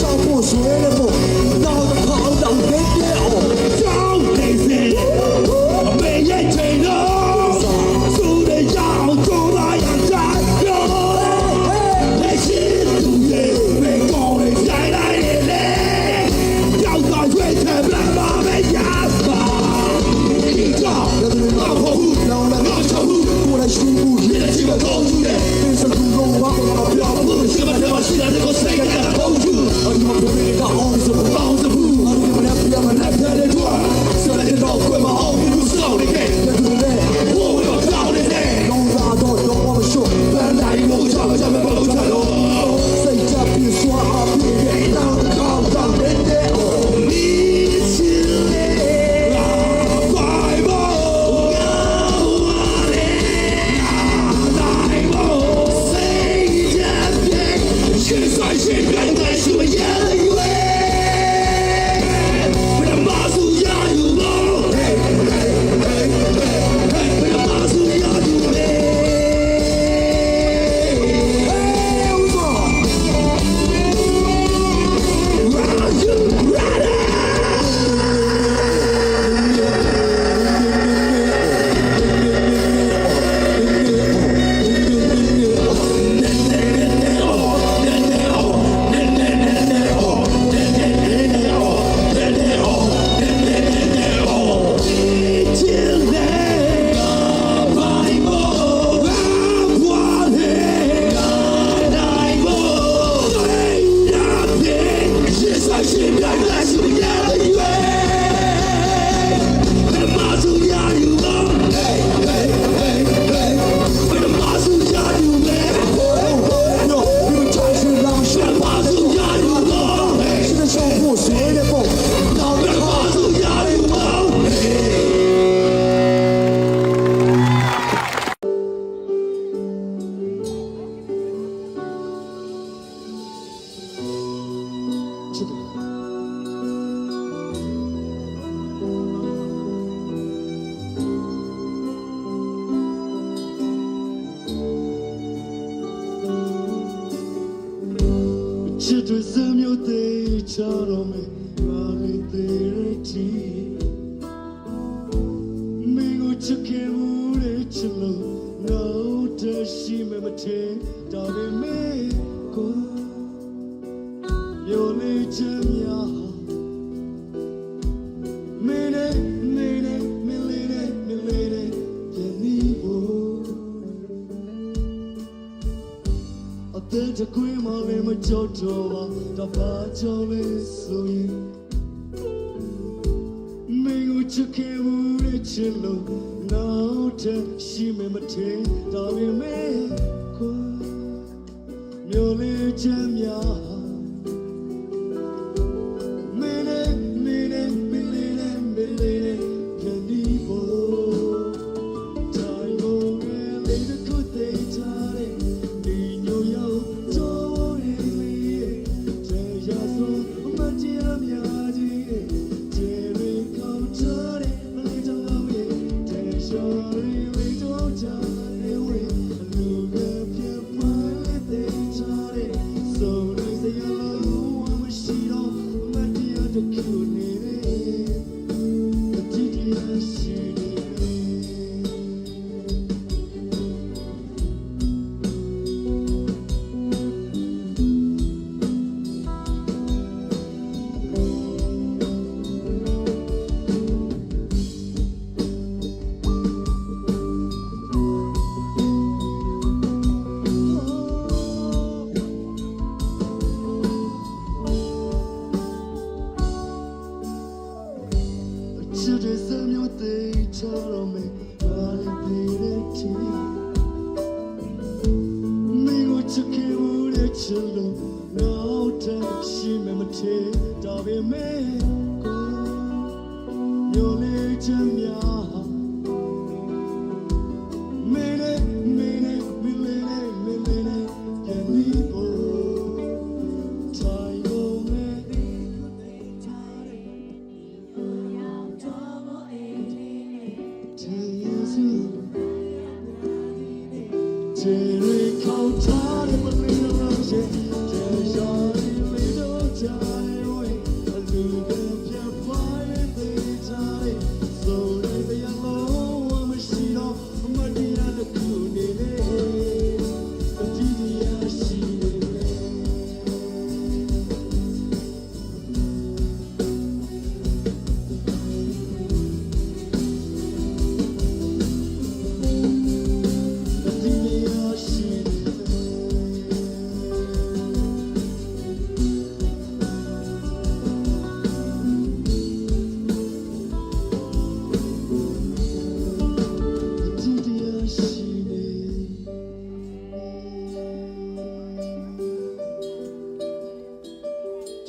上不学的不，闹得跑到人家哦，找那些没人追的，输的要做那样战友，那些都是被高的再来的嘞，要到最前面把没压吧，你知道，老跑步，老小步，过来输入你的几个高处的，人生如龙王，漂步，什么什么，现在这个谁敢跑住？你们别人家熬着不老子不，你们俩不要来拍的转，现在这老鬼嘛，熬不住少的给，我要找的嘞。龙大道让我们说，本来我找咱们不穿喽，谁家别说啊别人当靠当人家哦，你心里快乐，我的来我，谁家别去算是原来是我眼里为，为了马祖亚有梦，嘿嘿嘿嘿嘿，为了马祖亚有梦。ချစ်တွေစမျိုးသေးချတော့မယ်ဘာလေးသေးရတီမင်းကိုချစ်ခဲ့မှုတဲ့ချစ်လို့ငါ့တရှိမထင်ဒါပေမဲ့ကိုမျိုးလေးချမ်းများမင်းနဲ့မင်းနဲ့မင်းလေးနဲ့မင်းလေးနဲ့ပြန်နေဖို့တဲ့တကွေးမလေးမကြောက်တော့ပါတပါကြောင့်လေးဆိုရင်မင်းကိုချစ်ခဲ့မှုနဲ့ချစ်လို့နောက်ထပ်ရှိမမထင်ဒါပေမဲ့ကိုမျိုးလေးချမ်းများမင်းနဲ့မင်းနဲ့မင်းလေးနဲ့မင်းလေးနဲ့ပြန်ဒီဖို့တိုင်းကိုလေးတစ်ခုသေးချတဲ့ဒီညိုရောက်ဒါပေမဲ့ကိုမျိုးလေးချမ်းများမင်းနဲ့မင်းနဲ့မင်းလေးနဲ့မင်းလေးနဲ့ပြန်နေဖို့တိုင်းကိုမဲ့ဒီကိုသိချတဲ့ရောက်တော့မအေးတဲ့ယေရှုကျေရီခေါ်ထားတဲ့မင်းတို့ရဲ့ကျေရှာလေးလေးတို့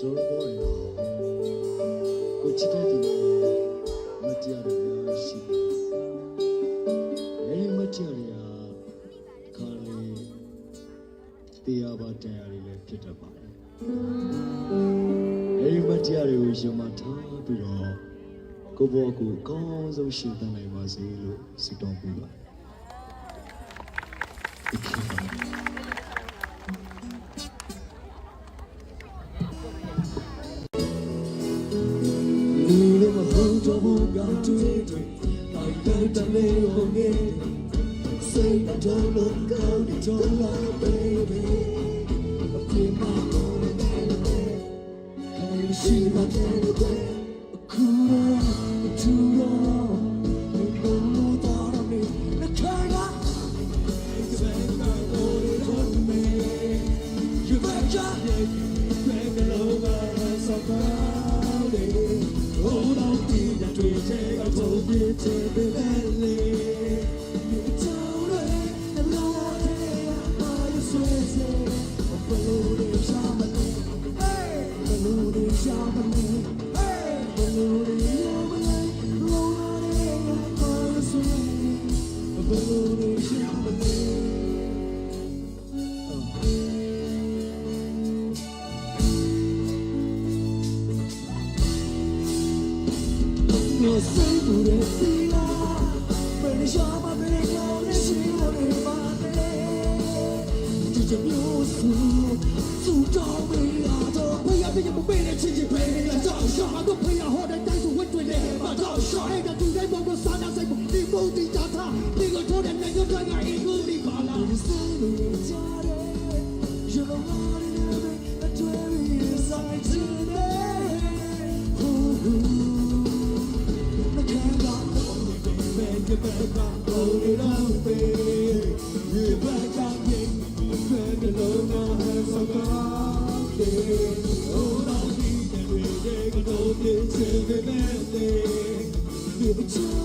ကျွန်တော်ပြောတယ်ကိုချစ်တဲ့သူမတရားတယ်များရှိတယ်အဲဒီမတရားတွေကခါလေတရားပါတရားတွေလည်းဖြစ်တတ်ပါတယ်အဲဒီမတရားတွေကိုယမထားပြီးတော့ကိုဘောကိုကောင်းဆုံးရှင်းတတ်နိုင်ပါစေလို့ဆုတောင်းပေးပါတယ်Say don't look out, don't lie, baby. Keep my own anyway. Can you see my anyway? Cool, too long. You know that of me. The China. It's like I hold it on me. You betcha. Break it over and somehow. Hold on, dear, and we take a toll, take the valley. Tu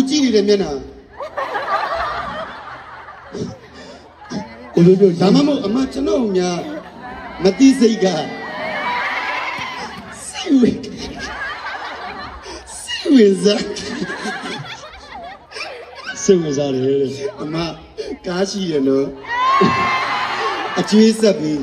ကြည့်နေတဲ့မျက်နှာ ကိုလိုပြော ဒါမှမဟုတ်အမကျွန်တော်များမတိစိတ်ကစိတ်ဝင်စား စိတ်ဝင်စားတယ်တဲ့ အမကားရှိရနော်အကျွေးဆက်ပြီး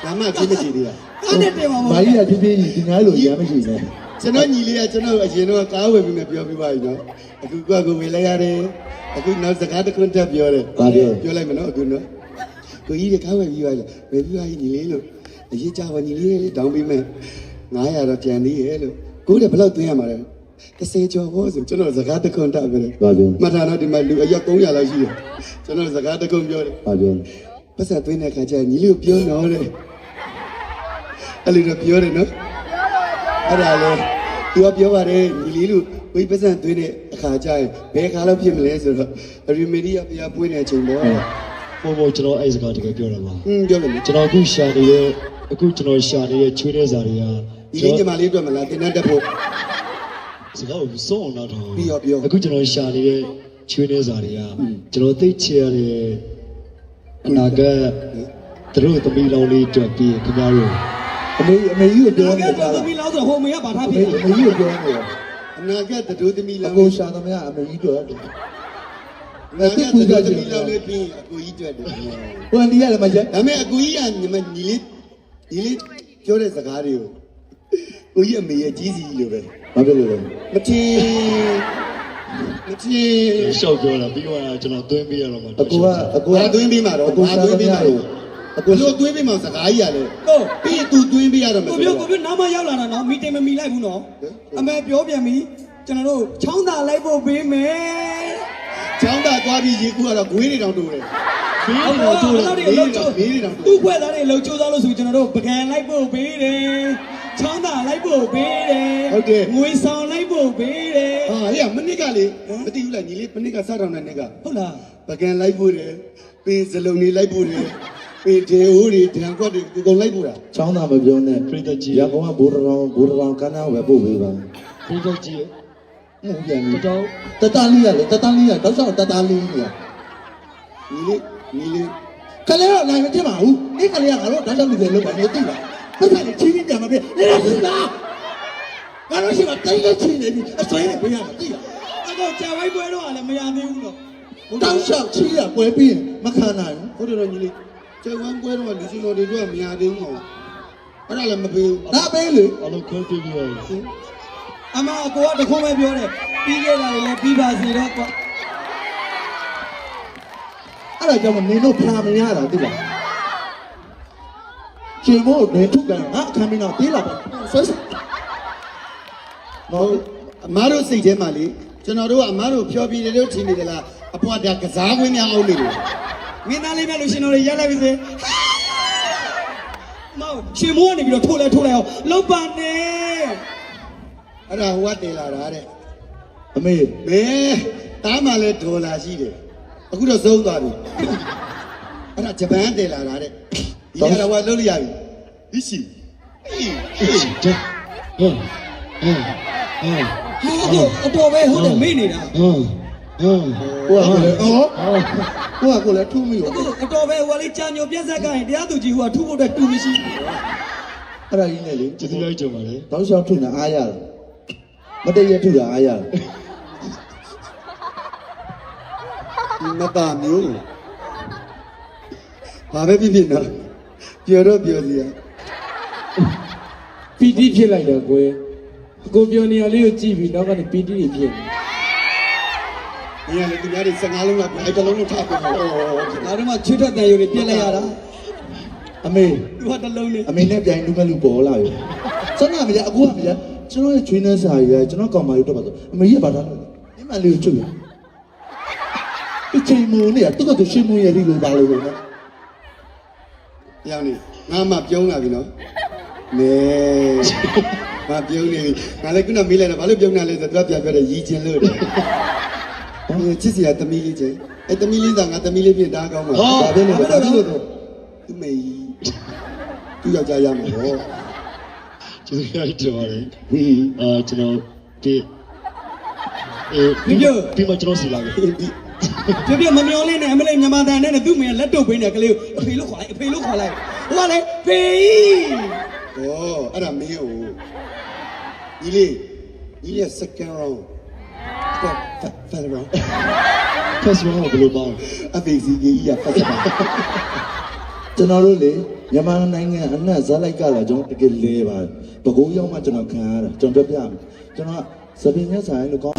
ဒါမှကြည့်မရှိသေးတာ အဲ့နဲ့တင်ပါမို့ မာရီကဖြည်းဖြည်းဒီငါလိုရမရှိနဲ့ ကျွန်တော်ညီလေးကကျွန်တော်အရင်တော့ကားဝယ်ပြီးမှပြောပြပါပြီနော်အခုကဝယ်လိုက်ရတယ်အခုနောက်စကားတစ်ခုတည်းပြောတယ်ပြောလိုက်မနော်အခုနော်ကိုကြီးကကားဝယ်ပြီးပါလေဝယ်ပြီးပါညီလေးလို့အရေးကြပါညီလေးလေးတောင်းပေးမယ်900တော့ကျန်သေးရဲ့လို့ကိုယ်ကဘယ်လောက်သွင်းရမှာလဲ30ကျော်ဟောဆိုကျွန်တော်စကားတစ်ခုတည်းပြောတယ် ဘာပြော မှတ်ထားတော့ဒီမှာလူအယောက်300လောက်ရှိတယ်ကျွန်တော်စကားတစ်ခုပြောတယ် ဘာပြော ပတ်စံသွင်းတဲ့ခါကျရင်ညီလေးကိုပြောတော့တယ်အဲ့လိုတော့ပြောတယ်နော်အဲ့ဒါလေသူကပြောပါတယ်ညီလေးလို့ဝိပတ်စံသွင်းတဲ့အခါကျရင်ဘယ်ခါလောက်ဖြစ်မလဲဆိုတော့ရီမီဒီယာပြပွေးနေတဲ့အချိန်ပေါ့ ပေါ်ကျွန်တော်အဲ့စကားတကယ်ပြောတာပါ ပြောတယ်လေ ကျွန်တော်အခုရှာနေတဲ့အခုကျွန်တော်ရှာနေတဲ့ချွေးတဲ့စာတွေက ဒီလေးညီမလေးအတွက်မလားတင်တတ်ဖို့ စကားကိုစုံအောင်တော့ ပြော အခုကျွန်တော်ရှာနေတဲ့ချွေးတဲ့စာတွေကကျွန်တော်သိချရတဲ့အနာကသူတို့သမီးလောင်လေးအတွက်ပြီးခင်ဗျားတို့ အမေကြီးကိုပြော ဒါက နေတာ သမီးလောက်ဆိုဟိုမေကဘာထား အ ဖြစ် မေကြီးကိုပြောနေတာ အနာကတတို့သမီး အ လောင်း ကိုရှာသမျှအမေကြီးတို့ အနာကတတို့သမီးလောင်းလေးပြီးအကူကြီးတွေ့တယ် ဟိုဒီရတယ်မကျ ဒါမဲ့အကူကြီးကညီလေးပြောတဲ့စကားတွေကိုကိုကြီးအမေရဲ့ကြီးစီလိုပဲ ဘာဖြစ်လို့လဲ မထင် ရှောက်ပြောတာပြီးတော့ကျွန်တော်သွင်းပေးရတော့မှာ အကို ဘာသွင်းပေးမှာတော့ အကိုရှာသမျှကို အကူလို့သွင်းပေးမှာစကားကြီးရတယ် ကို ပြီးသူသွင်းပေးရတော့မယ် ကိုပြောနားမရောက်လာတာနော်မီတင်မမီလိုက်ဘူးနော်အမေပြောပြန်ပြီကျွန်တော်တို့ချောင်းသာလိုက်ဖို့ပေးမယ် ချောင်းသာသွားပြီးရေကူကတော့ဂွေးတွေတောင်တိုးတယ် ဘေးတော့တို့ လောက်တွေလှုပ်ချိုးသူ့ဘွဲ့သားတွေလှုပ်ချိုးသားလို့ဆိုကျွန်တော်တို့ပကံလိုက်ဖို့ပေးတယ်ချောင်းသာလိုက်ဖို့ပေးတယ်ငွေဆောင်လိုက်ဖို့ပေးတယ် ဟာဟဲ့မနစ်ကလေမတိဘူးလားညီလေးမနစ်ကစားတောင်းတဲ့နေ့က ဟုတ်လား ပကံလိုက်ဖို့တယ်ပြီးစလုံးတွေလိုက်ဖို့တယ်ပြီးဒေဟိုးတွေဒံကွက်တွေသူကုန်လိုက်ဖို့တာ ချောင်းသာမပြောနဲ့ ပြိတ္တကြီး ရန်ကုန်ကဘိုးတော်ကန်းသားပဲပို့ပေးပါ ပြိတ္တကြီး ဟုတ်ပြန်ပြီ တော် တတလေးရလေတတလေးရတော့ဆောက်တတလေးရ ညီလေး ကလေးတော့နိုင်မဖြစ်ပါဘူးဒီကလေးကငါတို့တန်းတန်းလေးလောက်ပါနေသိလားပတ်သက်ချင်းချင်းပြန်မပြနေလားငါတို့ရှိမှတိုင်းလက်ချင်းနေပြီအစွဲနဲ့ပြရမှာသိလား အခုကြာဝိုင်းပွဲတော့လည်းမရသေးဘူးနော် တောင်းလျှောက်ချီးရပွဲပြီးရင်မခံနိုင်ဘူး ဟုတ်တယ်တော့ညီလေးကျေဝမ်းကွဲတော့လူရှင်တော်တွေတော့မရသေးဘူးဟောအဲ့ဒါလည်းမပေးဘူး ဒါပေးလေ အလုံးခွဲပြီးတော့ အမအကိုကတခုံးပဲပြောတယ်ပြီးခဲ့တာလည်းပြီးပါစေတော့ကွာ အဲ့ဒါကြောင့်နင်တို့ဖာမရတာသိလားရှင်မို့နေထုတ်တယ်ငါအခမ်းမင်းတော့ပြေးလာပါဆွဲဆွဲ ဟုတ်အမားတို့စိတ်ထဲမှာလေကျွန်တော်တို့ကအမားတို့ဖြောပြတယ်လို့ထင်နေတယ်လားအပွားဒါကစားခွင့်များအောင်နေတယ် မင်းသားလေးများလို့ရှင်တော်တွေရက်လိုက်ပြီစေမောင်ရှင်မိုးကနေပြီးတော့ထိုးလိုက်အောင်လောက်ပါနေ အဲ့ဒါဟိုကတင်လာတာတဲ့ အမေ မဲတားမှလည်းဒေါ်လာရှိတယ်အခုတော့သုံးသွားပြီအဲ့ဒါဂျပန်တင်လာတာတဲ့ဒီကတော့လုံးလို့ရပြီဒီရှိ တဲ့ဟမ်အတော်ပဲဟုတ်တယ်မေ့နေတာ ဟမ် ဟိုကလည်းအော်ဟိုကလည်းထူးမိရော အတော်ပဲဟိုလေးကြာညိုပြက်ဆက်ကရင်တရားသူကြီးဟိုကထူဖို့တဲ့တူမရှိ အဲ့ဒါကြီးနဲ့လေ ကျေးဇူးလိုက်ကြပါလေ တောင်းလျှောက်ထုတာအားရတယ်မတည့်ရထုတာအားရတယ် မပါမျိုးဘာပဲဖြစ်ဖြစ်နော်ပြောတော့ပြောစီရ ပီတိဖြစ်လိုက်တော့ကွယ်အကိုပြောနေရလေးကိုကြည့်ပြီးနောက်ကနေပီတိတွေဖြစ်နေ ဒီကလေသူများတွေ15လုံးကအဲ့တလုံးလုံးထားပြန်တော့ ငါတို့မှချွတ်ထွက်တန်ယူတွေပြက်လိုက်ရတာ အမေ သူကတလုံးလေး အမေနဲ့ပြိုင်လူမဲ့လူပေါ်လာရောစမ်းနာမရအခုကမရကျွန်တော်ရဲ့ချွေးနှဲစာကြီးကျွန်တော်ကောင်မလေးတော့ပါဆိုအမေကြီးကဘာသာလဲဒီမလေးကိုချွတ်ရဒီချိန်မူနဲ့တူတူရှင်မူရဲ့ဒီလိုပါလို့နော် တရားနေငါမှပြုံးလာပြီနော်နဲငါပြုံးနေပြီငါလည်းခုနမေးလိုက်တာဘာလို့ပြုံးနေလဲဆိုတော့သူကပြန်ပြောတယ်ရီချင်းလို့တယ်ချစ်စရာသမီးလေးချင်းအဲ့သမီးလေးကငါသမီးလေးပြင်တားကောင်းမှာဒါပဲလို့ဒါပဲလို့သူမေသူယောက်ျားရမှာပေါ့ ကျေးဇူးလိုက်ကြပါလေ ဟီး ကျွန်တော်ဒီပြီးမှကျွန်တော်စီလာပြီ ဒီ ပြမမျောလေးနဲ့အမလေးမြန်မာတန်နဲ့သူ့မင်းလက်တုပ်ပေးနေကလေးကိုအဖေလို့ခေါ်လိုက်အဖေလို့ခေါ်လိုက်ဟိုကလေဖေ ဩအဲ့ဒါမင်းဟိုညီလေး second round first round first round ဘယ်လိုပေါ့ အဖေစီကြီးက first round ကျွန်တော်တို့လေမြန်မာနိုင်ငံအနှံ့ဇာတ်လိုက်ကလာကျွန်တော်တကယ်လဲပါပကုံးရောက်မှကျွန်တော်ခံရတာကျွန်တော်ပြပြမယ်ကျွန်တော်စပင်းမြတ်ဆိုင်လို့ကောင်း